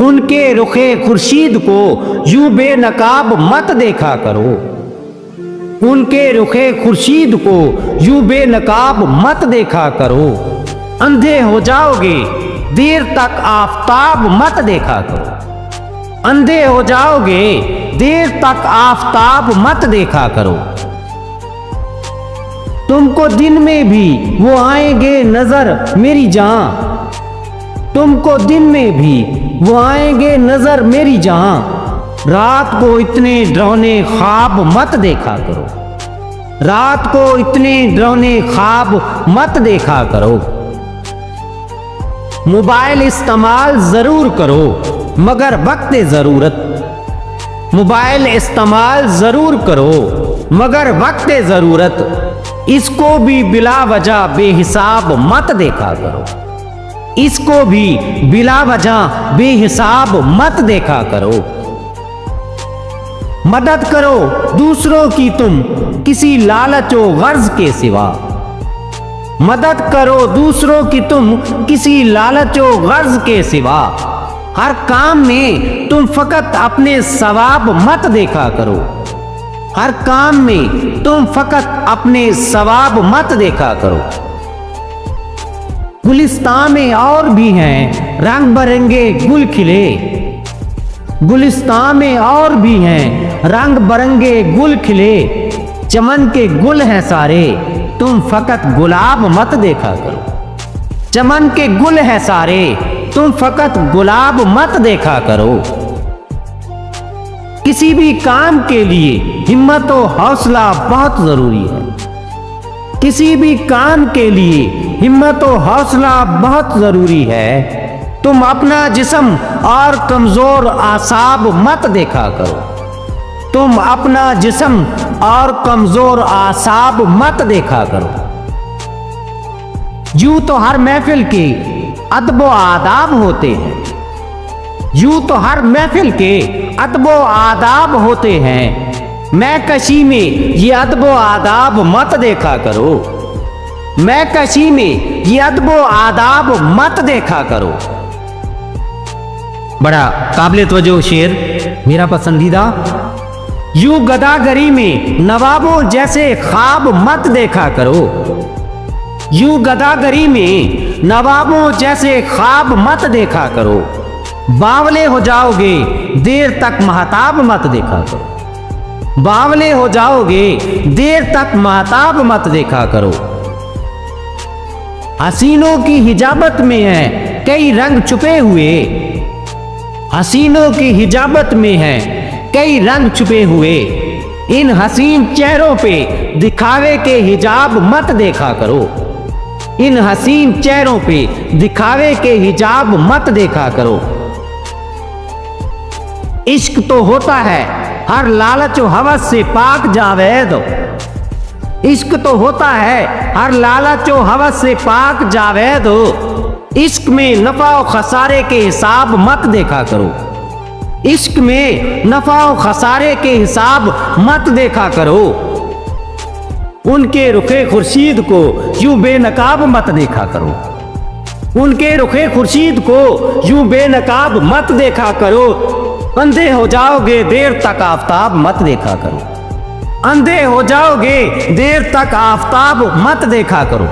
उनके रुखे खुर्शीद को यूं बेनकाब मत देखा करो। उनके रुखे खुर्शीद को यूं बेनकाब मत देखा करो। अंधे हो जाओगे देर तक आफताब मत देखा करो। अंधे हो जाओगे देर तक आफताब मत देखा करो। तुमको दिन में भी वो आएंगे नजर मेरी जान। तुमको दिन में भी वो आएंगे नजर मेरी जान। रात को इतने डरावने ख्वाब मत देखा करो। रात को इतने डरावने ख्वाब मत देखा करो। मोबाइल इस्तेमाल जरूर करो मगर वक्त जरूरत। मोबाइल इस्तेमाल जरूर करो मगर वक्त जरूरत। इसको भी बिला वजह बेहिसाब मत देखा करो। इसको भी बिला वजह बेहिसाब मत देखा करो। मदद करो दूसरों की तुम किसी लालचो गर्ज के सिवा। मदद करो दूसरों की तुम किसी लालचो गर्ज के सिवा। हर काम में तुम फकत अपने सवाब मत देखा करो। हर काम में तुम फकत अपने सवाब मत देखा करो। गुलिस्तान में और भी हैं रंग बिरंगे गुल खिले। गुलिस्तान में और भी हैं रंग बिरंगे गुल खिले। चमन के गुल हैं सारे तुम फकत गुलाब मत देखा करो। चमन के गुल हैं सारे तुम फकत गुलाब मत देखा करो। किसी भी काम के लिए हिम्मत और हौसला बहुत जरूरी है। किसी भी काम के लिए हिम्मत और हौसला बहुत जरूरी है। तुम अपना जिस्म और कमजोर आसाब मत देखा करो। तुम अपना जिस्म और कमजोर आसाब मत देखा करो। यूं तो हर महफिल के अदबो आदाब होते हैं। यूं तो हर महफिल के अदबो आदाब होते हैं। मैं कशी में ये अदबो आदाब मत देखा करो। मैं कशी में ये अदबो आदाब मत देखा करो। बड़ा काबिल तवज्जो शेर मेरा पसंदीदा। यूं गदागरी में नवाबों जैसे ख्वाब मत देखा करो। यूं गदागरी में नवाबों जैसे ख्वाब मत देखा करो। बावले हो जाओगे देर तक महताब मत देखा करो। बावले हो जाओगे देर तक महताब मत देखा करो। हसीनों की हिजाबत में है कई रंग छुपे हुए। हसीनों की हिजाबत में है कई रंग छुपे हुए। इन हसीन चेहरों पे दिखावे के हिजाब मत देखा करो। इन हसीन चेहरों पे दिखावे के हिजाब मत देखा करो। इश्क तो होता है हर लालच हवस से पाक जावेद। इश्क तो होता है हर लालच हवस से पाक जावेद। इश्क में नफा और खसारे के हिसाब मत देखा करो। इश्क में नफा और खसारे के हिसाब मत देखा करो। उनके रुखे खुर्शीद को यूं बेनकाब मत देखा करो। उनके रुखे खुर्शीद को यूं बेनकाब मत देखा करो। अंधे हो जाओगे देर तक आफताब मत देखा करो। अंधे हो जाओगे देर तक आफताब मत देखा करो।